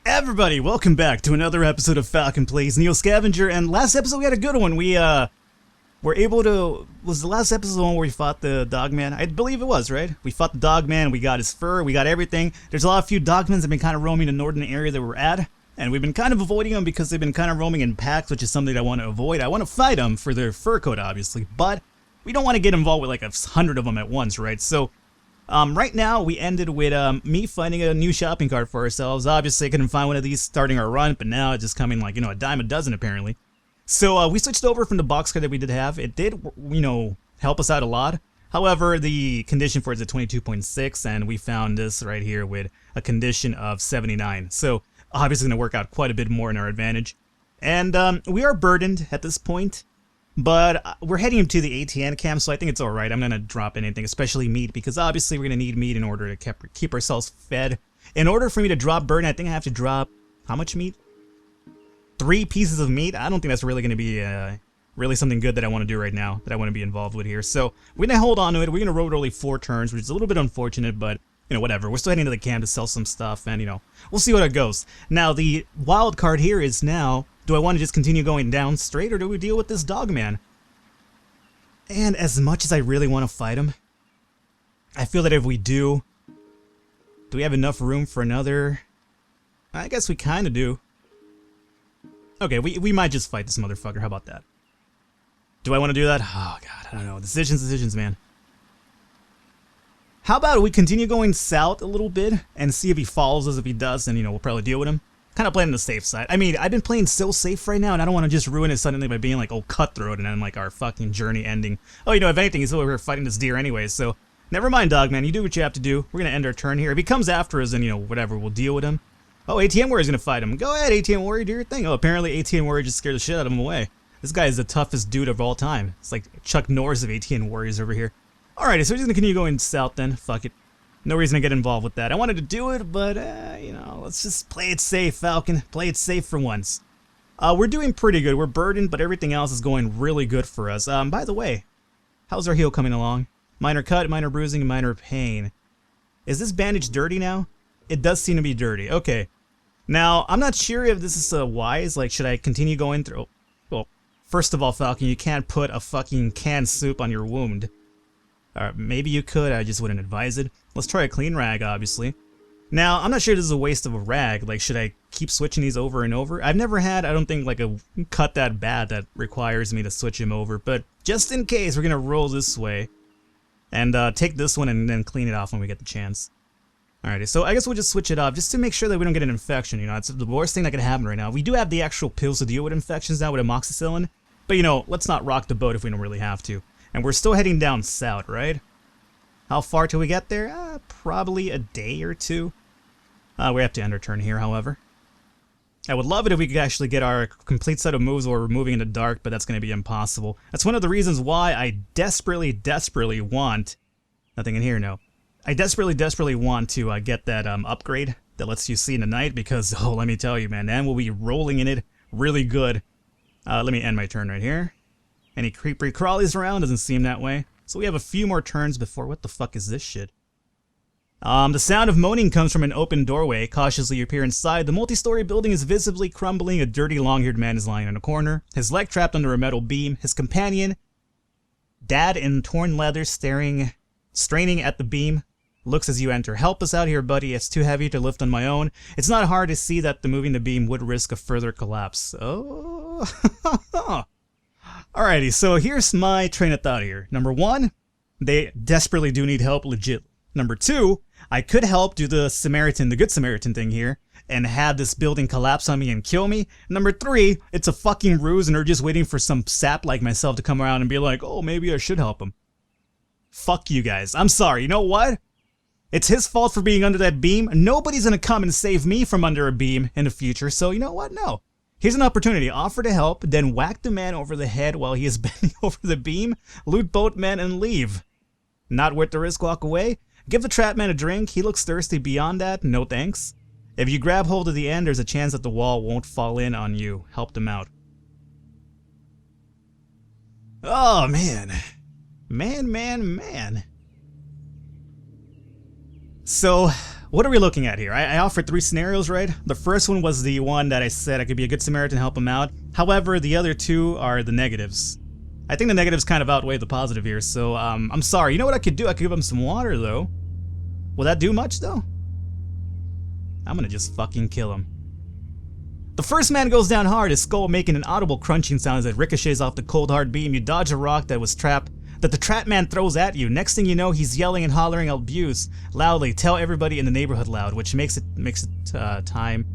Everybody, welcome back to another episode of Falcon Plays NEO Scavenger, and last episode we had a good one. We were able to... Was the last episode the one where we fought the dogman? I believe it was, right? We fought the dogman, we got his fur, we got everything. There's a few dogmans that have been kind of roaming the northern area that we're at, and we've been kind of avoiding them because they've been kind of roaming in packs, which is something I want to avoid. I want to fight them for their fur coat, obviously, but we don't want to get involved with like 100 of them at once, right? So... right now, we ended with me finding a new shopping cart for ourselves. Obviously, I couldn't find one of these starting our run, but now it's just coming like, a dime a dozen, apparently. So, we switched over from the box cart that we did have. It did, help us out a lot. However, the condition for it is at 22.6, and we found this right here with a condition of 79. So, obviously going to work out quite a bit more in our advantage. And we are burdened at this point. But we're heading to the ATN camp, so I think it's alright. I'm going to drop anything, especially meat, because obviously we're going to need meat in order to keep ourselves fed. In order for me to drop burden, I think I have to drop... How much meat? 3 pieces of meat? I don't think that's really going to be really something good that I want to do right now, that I want to be involved with here. So we're going to hold on to it. We're going to road only 4 turns, which is a little bit unfortunate, but... whatever. We're still heading to the camp to sell some stuff, and, we'll see what it goes. Now, the wild card here is now... Do I want to just continue going down straight, or do we deal with this dogman? And as much as I really want to fight him, I feel that if we do we have enough room for another? I guess we kind of do. Okay, we might just fight this motherfucker. How about that? Do I want to do that? Oh, God, I don't know. Decisions, man. How about we continue going south a little bit and see if he follows us? If he does, then, we'll probably deal with him. Kind of playing the safe side. I mean, I've been playing so safe right now, and I don't want to just ruin it suddenly by being like, oh, cutthroat, and then like our fucking journey ending. Oh, if anything, he's over here fighting this deer anyways, so never mind, dogman. You do what you have to do. We're gonna end our turn here. If he comes after us, then whatever, we'll deal with him. Oh, ATM Warrior's gonna fight him. Go ahead, ATM Warrior, do your thing. Oh, apparently ATM Warrior just scared the shit out of him away. This guy is the toughest dude of all time. It's like Chuck Norris of ATM Warriors over here. Alrighty, so we're just gonna continue going south then. Fuck it. No reason to get involved with that. I wanted to do it, but, let's just play it safe, Falcon. Play it safe for once. We're doing pretty good. We're burdened, but everything else is going really good for us. By the way, how's our heal coming along? Minor cut, minor bruising, minor pain. Is this bandage dirty now? It does seem to be dirty. Okay. Now, I'm not sure if this is wise. Like, should I continue going through... Well, first of all, Falcon, you can't put a fucking canned soup on your wound. Maybe you could, I just wouldn't advise it. Let's try a clean rag, obviously. Now, I'm not sure this is a waste of a rag. Like, should I keep switching these over and over? I've never had, I don't think, like a cut that bad that requires me to switch him over. But just in case, we're going to roll this way. And take this one and then clean it off when we get the chance. Alrighty, so I guess we'll just switch it off just to make sure that we don't get an infection. It's the worst thing that could happen right now. We do have the actual pills to deal with infections now with amoxicillin. But, let's not rock the boat if we don't really have to. And we're still heading down south, right? How far till we get there? Probably a day or two. We have to end our turn here, however. I would love it if we could actually get our complete set of moves while we're moving in the dark, but that's going to be impossible. That's one of the reasons why I desperately want... Nothing in here, no. I desperately want to get that upgrade that lets you see in the night, because, oh, let me tell you, man, then we'll be rolling in it really good. Let me end my turn right here. Any creepy crawlies around? Doesn't seem that way. So we have a few more turns before... What the fuck is this shit? The sound of moaning comes from an open doorway. Cautiously you peer inside. The multi-story building is visibly crumbling. A dirty, long-haired man is lying in a corner, his leg trapped under a metal beam. His companion, dad in torn leather, straining at the beam, looks as you enter. Help us out here, buddy. It's too heavy to lift on my own. It's not hard to see that moving the beam would risk a further collapse. Oh... Alrighty, so here's my train of thought here. Number 1, they desperately do need help, legit. Number 2, I could help do the Good Samaritan thing here, and have this building collapse on me and kill me. Number 3, it's a fucking ruse and they're just waiting for some sap like myself to come around and be like, oh, maybe I should help him. Fuck you guys. I'm sorry, you know what? It's his fault for being under that beam. Nobody's gonna come and save me from under a beam in the future, so you know what? No. Here's an opportunity. Offer to help, then whack the man over the head while he is bending over the beam, loot both men, and leave. Not worth the risk, walk away. Give the trap man a drink. He looks thirsty. Beyond that, no thanks. If you grab hold of the end, there's a chance that the wall won't fall in on you. Help them out. Oh, man. Man. So, what are we looking at here? I offered 3 scenarios, right? The first one was the one that I said I could be a good Samaritan and help him out. However, the other 2 are the negatives. I think the negatives kind of outweigh the positive here, so I'm sorry. You know what I could do? I could give him some water, though. Will that do much, though? I'm gonna just fucking kill him. The first man goes down hard, his skull making an audible crunching sound as it ricochets off the cold hard beam. You dodge a rock that the trap man throws at you. Next thing you know, he's yelling and hollering abuse loudly. Tell everybody in the neighborhood loud, which makes it time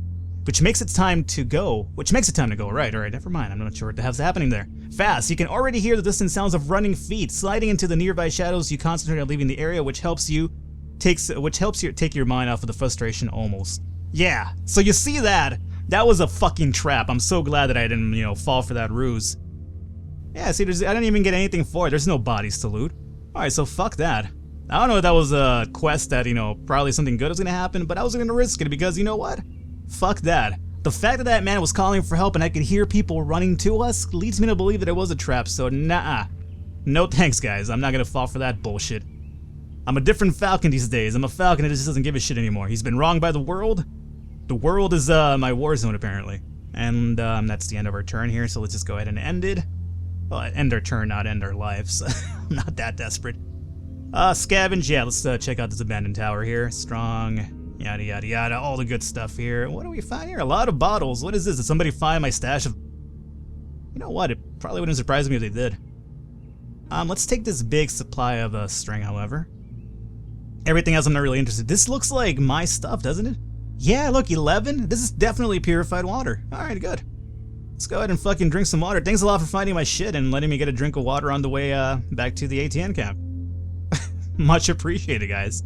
to go. Right, alright, never mind. I'm not sure what the hell's happening there. Fast. You can already hear the distant sounds of running feet. Sliding into the nearby shadows, you concentrate on leaving the area, which helps you take your mind off of the frustration almost. Yeah, so you see that? That was a fucking trap. I'm so glad that I didn't, fall for that ruse. Yeah, see, I didn't even get anything for it. There's no bodies to loot. Alright, so fuck that. I don't know if that was a quest that, probably something good was gonna happen, but I was gonna risk it because, you know what? Fuck that. The fact that that man was calling for help and I could hear people running to us leads me to believe that it was a trap, so nah. No thanks, guys. I'm not gonna fall for that bullshit. I'm a different Falcon these days. I'm a Falcon that just doesn't give a shit anymore. He's been wronged by the world. The world is my war zone, apparently. And that's the end of our turn here, so let's just go ahead and end it. Well, end our turn, not end our lives. I'm not that desperate. Scavenge, yeah, let's check out this abandoned tower here. Strong, yada yada yada, all the good stuff here. What do we find here? A lot of bottles. What is this? Did somebody find my stash of... You know what? It probably wouldn't surprise me if they did. Let's take this big supply of string, however. Everything else I'm not really interested. This looks like my stuff, doesn't it? Yeah, look, 11? This is definitely purified water. Alright, good. Let's go ahead and fucking drink some water. Thanks a lot for finding my shit and letting me get a drink of water on the way back to the ATN camp. Much appreciated, guys.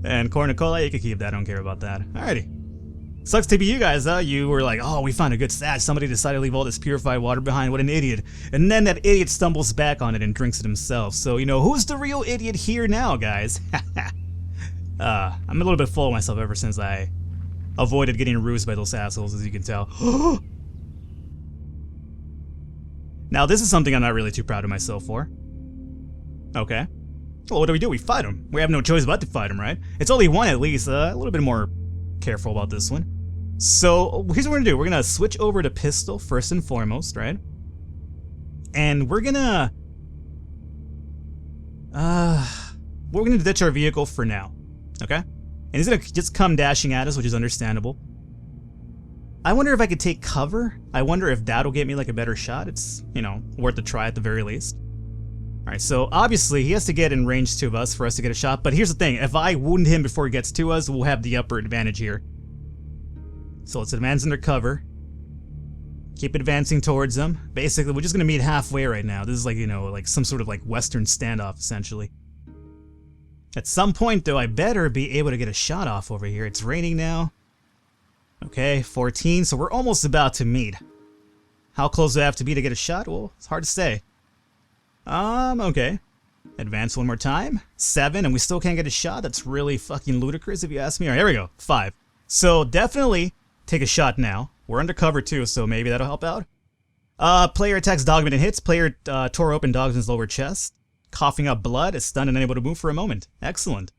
And Cornicola, you can keep that. I don't care about that. Alrighty. Sucks to be you guys, huh? You were like, oh, we found a good stash. Somebody decided to leave all this purified water behind. What an idiot. And then that idiot stumbles back on it and drinks it himself. So, who's the real idiot here now, guys? I'm a little bit full of myself ever since I avoided getting rused by those assholes, as you can tell. Now, this is something I'm not really too proud of myself for. Okay. Well, what do? We fight him. We have no choice but to fight him, right? It's only one at least. A little bit more careful about this one. So, here's what we're gonna do. We're gonna switch over to pistol first and foremost, right? And we're gonna ditch our vehicle for now. Okay? And he's gonna just come dashing at us, which is understandable. I wonder if I could take cover. I wonder if that'll get me like a better shot. It's, worth a try at the very least. Alright, so obviously he has to get in range of us for us to get a shot, but here's the thing. If I wound him before he gets to us, we'll have the upper advantage here. So let's advance under cover. Keep advancing towards him. Basically, we're just gonna meet halfway right now. This is like, like some sort of like Western standoff, essentially. At some point, though, I better be able to get a shot off over here. It's raining now. Okay, 14, so we're almost about to meet. How close do I have to be to get a shot? Well, it's hard to say. Okay. Advance one more time. 7, and we still can't get a shot? That's really fucking ludicrous if you ask me. Alright, here we go. 5. So, definitely take a shot now. We're under cover, too, so maybe that'll help out. Player attacks Dogman and hits. Player tore open Dogman's lower chest. Coughing up blood, is stunned and unable to move for a moment. Excellent.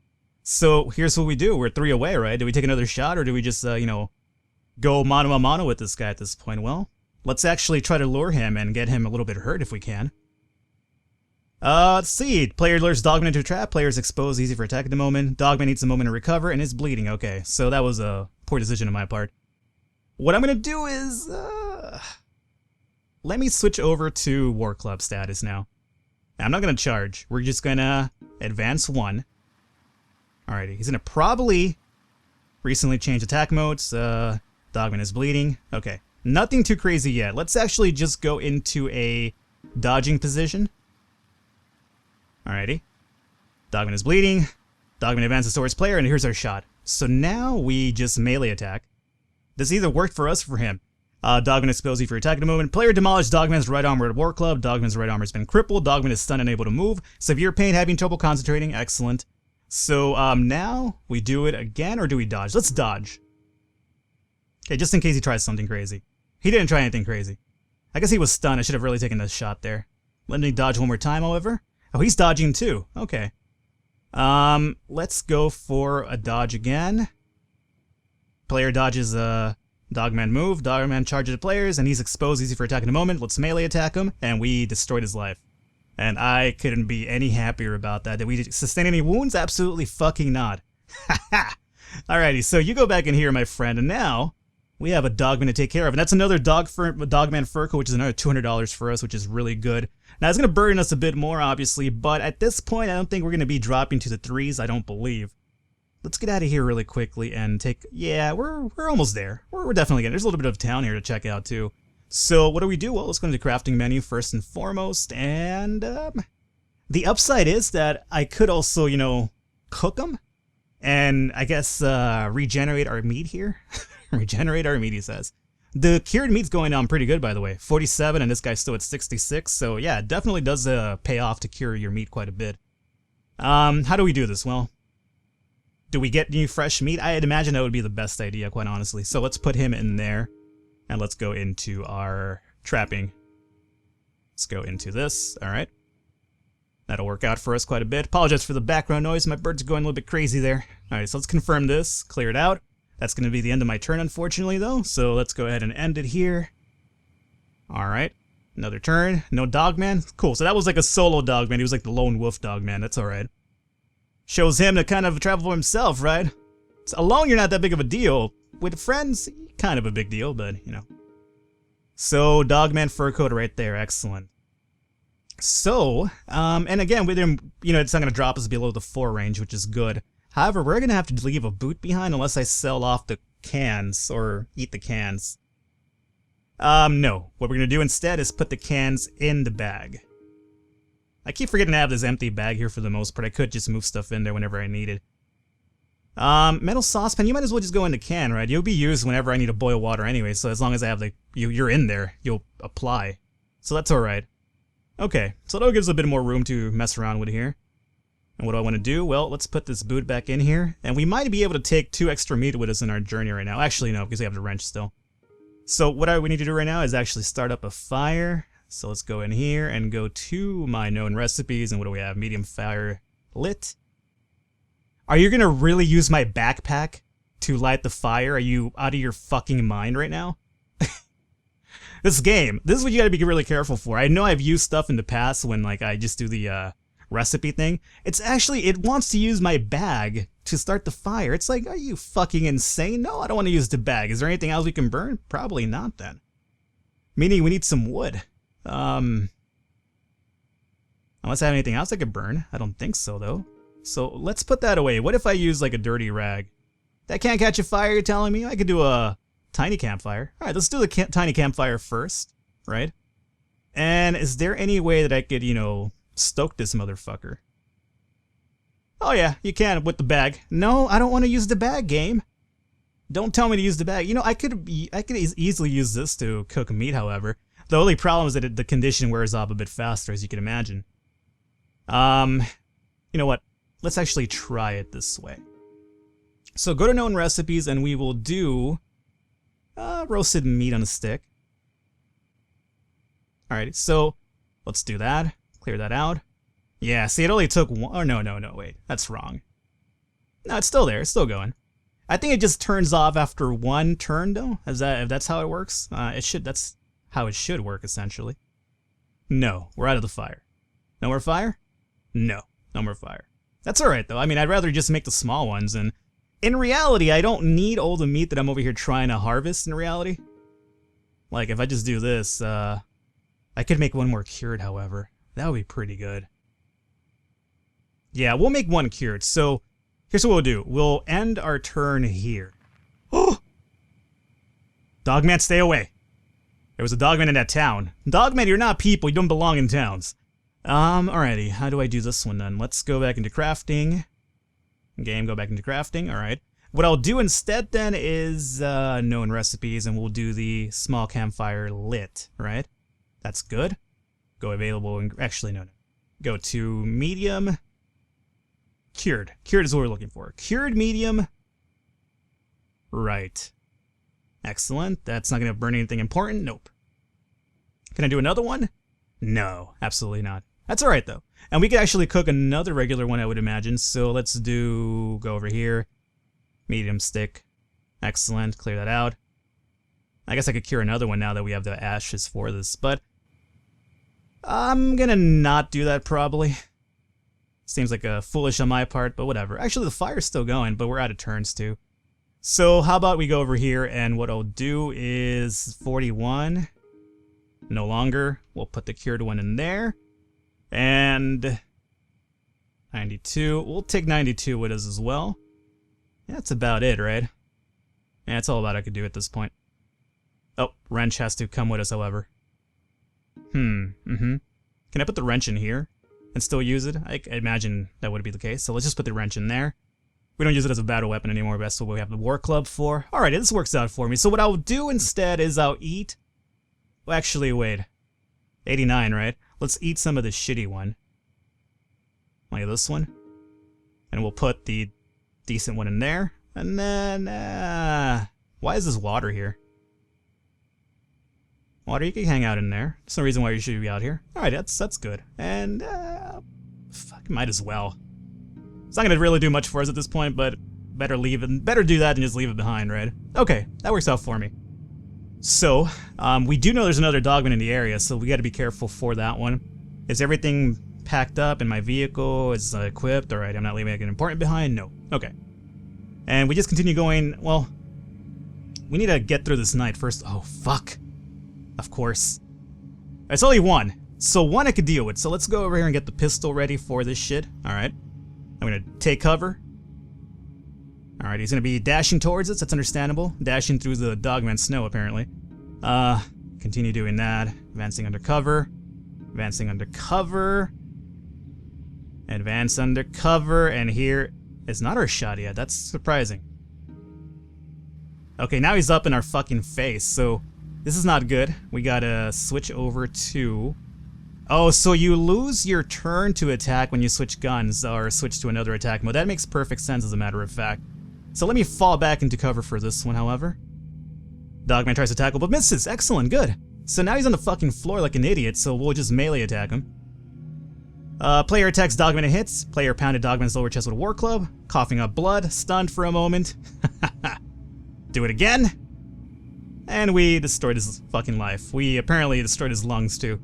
So, here's what we do. We're 3 away, right? Do we take another shot, or do we just, go mano a mano with this guy at this point? Well, let's actually try to lure him and get him a little bit hurt if we can. Let's see. Player lures Dogman into a trap. Player is exposed, easy for attack at the moment. Dogman needs a moment to recover and is bleeding. Okay, so that was a poor decision on my part. What I'm gonna do is, let me switch over to War Club status now. I'm not gonna charge. We're just gonna advance 1. Alrighty, he's gonna probably recently change attack modes. Dogman is bleeding. Okay, nothing too crazy yet. Let's actually just go into a dodging position. Alrighty. Dogman is bleeding. Dogman advances towards player, and here's our shot. So now we just melee attack. This either worked for us or for him. Dogman exposed you for attack at the moment. Player demolished Dogman's right armor at War Club. Dogman's right armor has been crippled. Dogman is stunned and unable to move. Severe pain, having trouble concentrating. Excellent. So now we do it again, or do we dodge? Let's dodge. Okay, just in case he tries something crazy. He didn't try anything crazy. I guess he was stunned. I should have really taken this shot there. Let me dodge one more time, however. Oh, he's dodging too. Okay. Let's go for a dodge again. Player dodges a Dogman move. Dogman charges the players, and he's exposed, easy for attack in a moment. Let's melee attack him, and we destroyed his life. And I couldn't be any happier about that. Did we sustain any wounds? Absolutely fucking not. Haha! Alrighty, so you go back in here, my friend, and now we have a Dogman to take care of. And that's another Dogman fur coat, which is another $200 for us, which is really good. Now, it's going to burden us a bit more, obviously, but at this point, I don't think we're going to be dropping to the 3s, I don't believe. Let's get out of here really quickly and take... Yeah, we're almost there. We're definitely getting... There's a little bit of town here to check out, too. So, what do we do? Well, let's go into the crafting menu first and foremost, and... the upside is that I could also, you know, cook them, and I guess regenerate our meat here. Regenerate our meat, he says. The cured meat's going down pretty good, by the way. 47, and this guy's still at 66, so yeah, it definitely does pay off to cure your meat quite a bit. How do we do this? Well... Do we get new fresh meat? I'd imagine that would be the best idea, quite honestly. So let's put him in there, and let's go into our trapping. Let's go into this, alright. That'll work out for us quite a bit. Apologize for the background noise, my birds are going a little bit crazy there. Alright, so let's confirm this, clear it out. That's going to be the end of my turn, unfortunately, though, so let's go ahead and end it here. Alright, another turn. No Dogman? Cool, so that was like a solo Dogman. He was like the lone wolf Dogman, that's alright. Shows him to kind of travel for himself, right? So alone, you're not that big of a deal. With friends, kind of a big deal, but, you know. So, Dogman fur coat right there. Excellent. So, and again, with him, you know, it's not going to drop us below the 4 range, which is good. However, we're going to have to leave a boot behind unless I sell off the cans or eat the cans. No. What we're going to do instead is put the cans in the bag. I keep forgetting to have this empty bag here for the most part. I could just move stuff in there whenever I need it. Metal saucepan, you might as well just go in the can, right? You'll be used whenever I need to boil water anyway, so as long as I have the... You're in there, you'll apply. So that's alright. Okay, so that gives a bit more room to mess around with here. And what do I want to do? Well, let's put this boot back in here. And we might be able to take 2 extra meat with us in our journey right now. Actually, no, because we have the wrench still. So what we need to do right now is actually start up a fire. So let's go in here and go to my known recipes, and what do we have? Medium fire lit. Are you gonna really use my backpack to light the fire? Are you out of your fucking mind right now? This game, this is what you gotta be really careful for. I know I've used stuff in the past when like I just do the recipe thing. It's actually, it wants to use my bag to start the fire. It's like, are you fucking insane? No, I don't want to use the bag. Is there anything else we can burn? Probably not then. Meaning we need some wood. Unless I have anything else I could burn. I don't think so, though. So let's put that away. What if I use like a dirty rag? That can't catch a fire, you're telling me? I could do a tiny campfire. Alright, let's do the tiny campfire first, right? And is there any way that I could, you know, stoke this motherfucker? Oh yeah, you can with the bag. No, I don't want to use the bag, game. Don't tell me to use the bag. You know, I could easily use this to cook meat, however. The only problem is that the condition wears off a bit faster, as you can imagine. You know what? Let's actually try it this way. So go to known recipes and we will do roasted meat on a stick. Alright, so let's do that. Clear that out. Yeah, see, it only took one. Oh, no, wait. That's wrong. No, it's still there. It's still going. I think it just turns off after 1 turn, though. If that's how it works? That's how it should work, essentially. No, we're out of the fire. No more fire? No, no more fire. That's alright, though. I mean, I'd rather just make the small ones, and in reality, I don't need all the meat that I'm over here trying to harvest, in reality. Like, if I just do this, I could make 1 more cured, however. That would be pretty good. Yeah, we'll make 1 cured, so here's what we'll do. We'll end our turn here. Oh! Dogman, stay away. There was a Dogman in that town. Dogman, you're not people. You don't belong in towns. Alrighty. How do I do this one then? Let's go back into crafting. Game, go back into crafting. Alright. What I'll do instead then is known recipes, and we'll do the small campfire lit, right? That's good. Go available, and actually, no. Go to medium. Cured. Cured is what we're looking for. Cured medium. Right. Excellent. That's not going to burn anything important. Nope. Can I do another one? No, absolutely not. That's alright, though. And we could actually cook another regular one, I would imagine. So let's go over here. Medium stick. Excellent, clear that out. I guess I could cure another one now that we have the ashes for this, but I'm gonna not do that probably. Seems like a foolish on my part, but whatever. Actually, the fire's still going, but we're out of turns too. So how about we go over here, and what I'll do is 41. No longer. We'll put the cured one in there. And 92. We'll take 92 with us as well. Yeah, that's about it, right? Yeah, that's all that I could do at this point. Oh, wrench has to come with us, however. Can I put the wrench in here and still use it? I imagine that would be the case. So let's just put the wrench in there. We don't use it as a battle weapon anymore, but that's what we have the war club for. Alright, this works out for me. So what I'll do instead is I'll eat... Well, actually, wait. 89, right? Let's eat some of the shitty one. Like this one. And we'll put the decent one in there. And then, why is this water here? Water, you can hang out in there. There's no reason why you should be out here. Alright, that's good. And, fuck, might as well. It's not gonna really do much for us at this point, but better leave it, better do that than just leave it behind, right? Okay, that works out for me. So, we do know there's another dogman in the area, so we gotta be careful for that one. Is everything packed up in my vehicle? Is equipped? Alright, I'm not leaving anything important behind? No. Okay. And we just continue going, well, we need to get through this night first. Oh, fuck. Of course. It's only one. So one I could deal with. So let's go over here and get the pistol ready for this shit. Alright. I'm gonna take cover. Alright, he's gonna be dashing towards us. That's understandable. Dashing through the dogman snow, apparently. Continue doing that. Advancing undercover. Advancing undercover. Advance undercover. And here is not our shot yet. That's surprising. Okay, now he's up in our fucking face, so this is not good. We gotta switch over to... Oh, so you lose your turn to attack when you switch guns or switch to another attack mode. That makes perfect sense, as a matter of fact. So let me fall back into cover for this one, however. Dogman tries to tackle, but misses. Excellent, good. So now he's on the fucking floor like an idiot, so we'll just melee attack him. Player attacks Dogman and hits. Player pounded Dogman's lower chest with a war club. Coughing up blood. Stunned for a moment. Do it again. And we destroyed his fucking life. We apparently destroyed his lungs, too.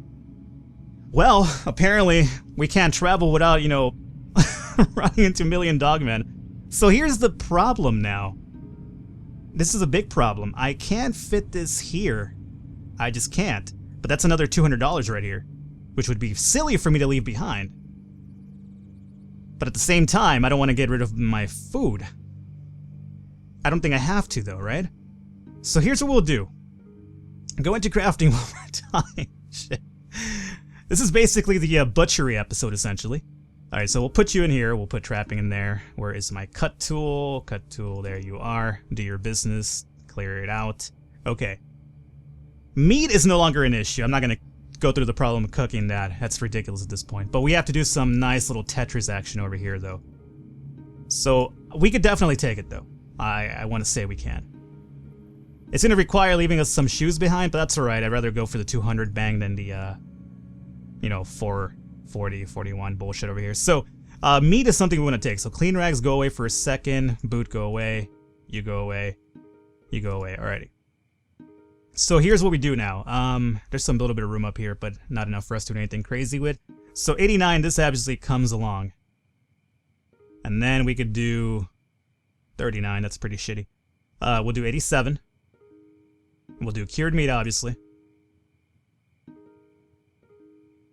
Well, apparently, we can't travel without, you know, running into a million dogmen. So here's the problem now. This is a big problem. I can't fit this here. I just can't. But that's another $200 right here, which would be silly for me to leave behind. But at the same time, I don't want to get rid of my food. I don't think I have to, though, right? So here's what we'll do. Go into crafting one more time. Shit. This is basically the butchery episode, essentially. Alright, so we'll put you in here. We'll put trapping in there. Where is my cut tool? Cut tool, there you are. Do your business. Clear it out. Okay. Meat is no longer an issue. I'm not going to go through the problem of cooking that. That's ridiculous at this point. But we have to do some nice little Tetris action over here, though. So, we could definitely take it, though. I want to say we can. It's going to require leaving us some shoes behind, but that's alright. I'd rather go for the 200 bang than the, you know, 440, 41 bullshit over here. So, meat is something we want to take. So, clean rags, go away for a second. Boot, go away. You go away. You go away. Alrighty. So, here's what we do now. There's some little bit of room up here, but not enough for us to do anything crazy with. So, 89, this obviously comes along. And then we could do 39. That's pretty shitty. We'll do 87. We'll do cured meat, obviously.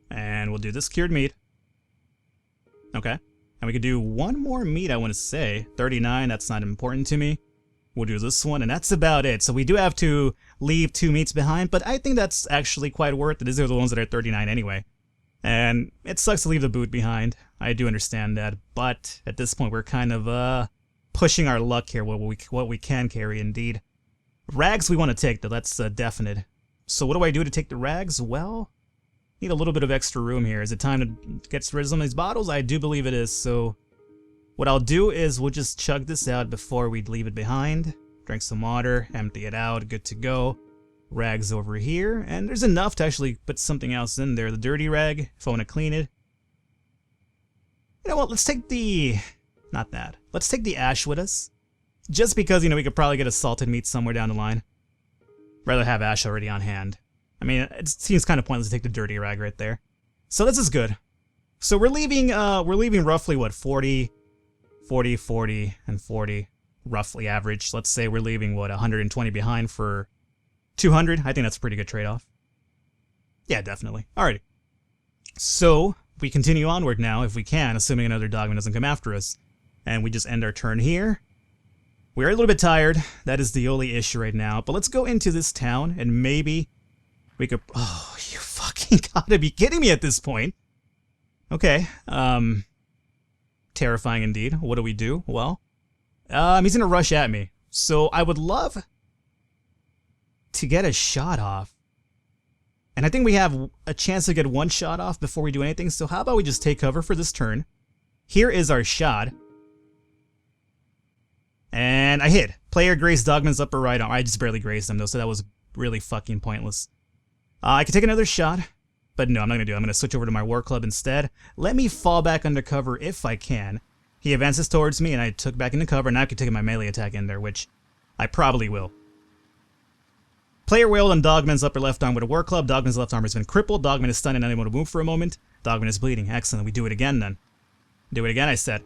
And we'll do this cured meat. Okay. And we could do one more meat, I want to say. 39, that's not important to me. We'll do this one, and that's about it. So we do have to leave 2 meats behind, but I think that's actually quite worth it. These are the ones that are 39 anyway. And it sucks to leave the boot behind. I do understand that, but at this point we're kind of pushing our luck here, what we can carry indeed. Rags we want to take, though, that's definite. So what do I do to take the rags? Well, need a little bit of extra room here. Is it time to get rid of some of these bottles? I do believe it is, so what I'll do is we'll just chug this out before we leave it behind. Drink some water, empty it out, good to go. Rags over here, and there's enough to actually put something else in there. The dirty rag, if I want to clean it. You know what, let's take the... not that. Let's take the ash with us. Just because, you know, we could probably get a salted meat somewhere down the line. Rather have Ash already on hand. I mean, it seems kind of pointless to take the dirty rag right there. So this is good. So we're leaving roughly, what, 40, 40, 40, and 40, roughly average. Let's say we're leaving, what, 120 behind for 200. I think that's a pretty good trade-off. Yeah, definitely. Alrighty. So we continue onward now, if we can, assuming another dogman doesn't come after us. And we just end our turn here. We're a little bit tired. That is the only issue right now. But let's go into this town, and maybe we could... Oh, you fucking gotta be kidding me at this point. Okay. Terrifying indeed. What do we do? Well, he's gonna rush at me. So I would love to get a shot off. And I think we have a chance to get one shot off before we do anything. So how about we just take cover for this turn? Here is our shot. And I hit. Player grazed Dogman's upper right arm. I just barely grazed him though, so that was really fucking pointless. I could take another shot, but no, I'm not gonna do it. I'm gonna switch over to my War Club instead. Let me fall back under cover if I can. He advances towards me, and I took back into cover, and now I can take my melee attack in there, which I probably will. Player wailed on Dogman's upper left arm with a War Club. Dogman's left arm has been crippled. Dogman is stunned and unable to move for a moment. Dogman is bleeding. Excellent. We do it again then. Do it again, I said.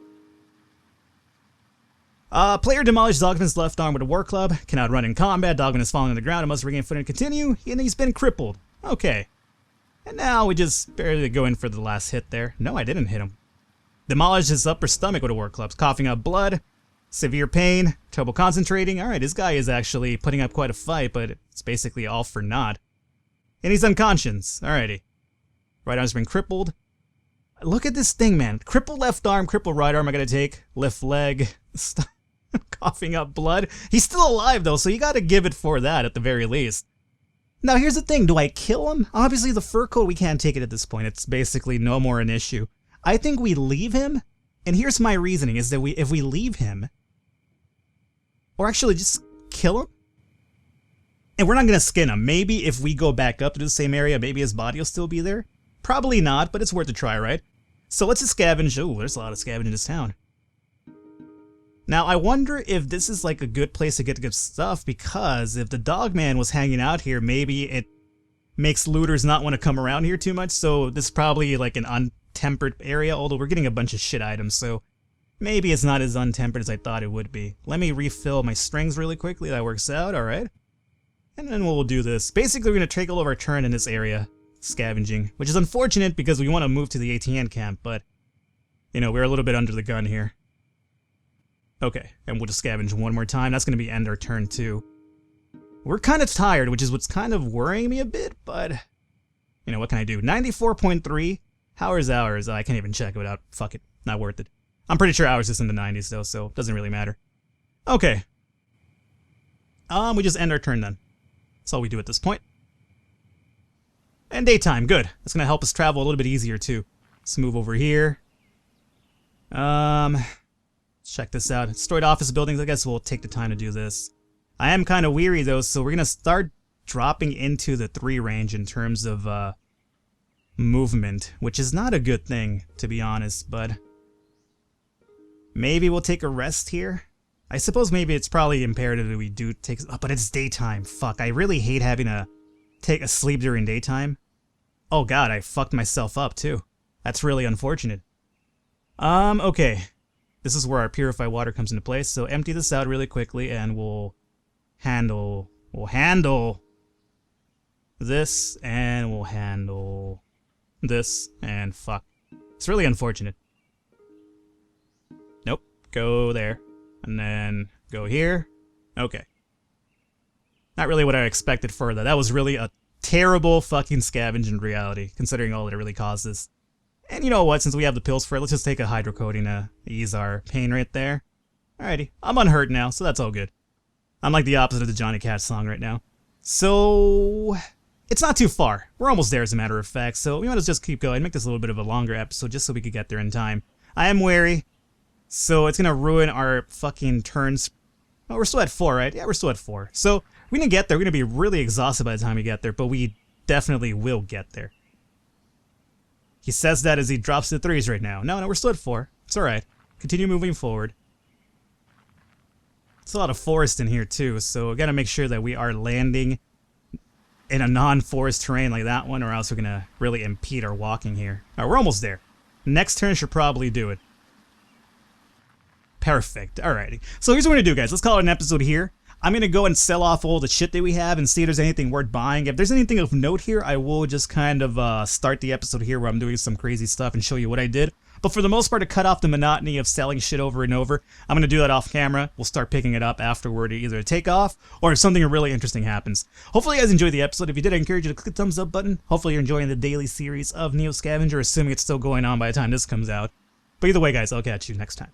Player demolished Dogman's left arm with a War Club. Cannot run in combat. Dogman is falling on the ground and must regain footing and continue. And he's been crippled. Okay. And now we just barely go in for the last hit there. No, I didn't hit him. Demolished his upper stomach with a War Club. Coughing up blood. Severe pain. Trouble concentrating. Alright, this guy is actually putting up quite a fight, but it's basically all for naught. And he's unconscious. Alrighty. Right arm's been crippled. Look at this thing, man. Crippled left arm, crippled right arm I gotta take. Left leg. Coughing up blood. He's still alive though, so you gotta give it for that at the very least. Now here's the thing, do I kill him? Obviously the fur coat, we can't take it at this point. It's basically no more an issue. I think we leave him, and here's my reasoning, is that if we leave him, or actually just kill him, and we're not gonna skin him. Maybe if we go back up to the same area, maybe his body will still be there. Probably not, but it's worth a try, right? So let's just scavenge. Oh, there's a lot of scavenge in this town. Now, I wonder if this is like a good place to get good stuff, because if the Dogman was hanging out here, maybe it makes looters not want to come around here too much, so this is probably like an untempered area, although we're getting a bunch of shit items, so maybe it's not as untempered as I thought it would be. Let me refill my strings really quickly, that works out, alright. And then we'll do this. Basically, we're going to take all of our turn in this area, scavenging, which is unfortunate because we want to move to the ATN camp, but, you know, we're a little bit under the gun here. Okay, and we'll just scavenge one more time. That's going to be end our turn too. We're kind of tired, which is what's kind of worrying me a bit, but, you know, what can I do? 94.3? Hours. I can't even check it without, fuck it, not worth it. I'm pretty sure hours is in the 90s though, so it doesn't really matter. Okay. We just end our turn then. That's all we do at this point. And daytime, good. That's going to help us travel a little bit easier too. Let's move over here. Check this out. Destroyed office buildings. I guess we'll take the time to do this. I am kind of weary though, so we're going to start dropping into the 3 range in terms of movement, which is not a good thing, to be honest, but maybe we'll take a rest here. I suppose maybe it's probably imperative that we do take... Oh, but it's daytime. Fuck, I really hate having to take a sleep during daytime. Oh god, I fucked myself up too. That's really unfortunate. Okay. This is where our purified water comes into place, so empty this out really quickly and we'll handle this, and we'll handle this, and fuck. It's really unfortunate. Nope. Go there. And then go here. Okay. Not really what I expected for that. That was really a terrible fucking scavenge in reality, considering all that it really causes. And you know what, since we have the pills for it, let's just take a hydrocodone to ease our pain right there. Alrighty. I'm unhurt now, so that's all good. I'm like the opposite of the Johnny Cash song right now. So... it's not too far. We're almost there as a matter of fact, so we might as well just keep going. Make this a little bit of a longer episode just so we could get there in time. I am wary, so it's gonna ruin our fucking turns. Oh, we're still at 4, right? Yeah, we're still at 4. So, we're gonna get there. We're gonna be really exhausted by the time we get there, but we definitely will get there. He says that as he drops to the 3s right now. No, we're still at 4. It's alright. Continue moving forward. It's a lot of forest in here too, so we gotta make sure that we are landing in a non-forest terrain like that one, or else we're gonna really impede our walking here. Alright, we're almost there. Next turn should probably do it. Perfect. Alrighty. So here's what we're gonna do, guys. Let's call it an episode here. I'm gonna go and sell off all the shit that we have and see if there's anything worth buying. If there's anything of note here, I will just kind of start the episode here where I'm doing some crazy stuff and show you what I did. But for the most part, to cut off the monotony of selling shit over and over, I'm gonna do that off camera. We'll start picking it up afterward, either take off or if something really interesting happens. Hopefully you guys enjoyed the episode. If you did, I encourage you to click the thumbs up button. Hopefully you're enjoying the daily series of NEO Scavenger, assuming it's still going on by the time this comes out. But either way, guys, I'll catch you next time.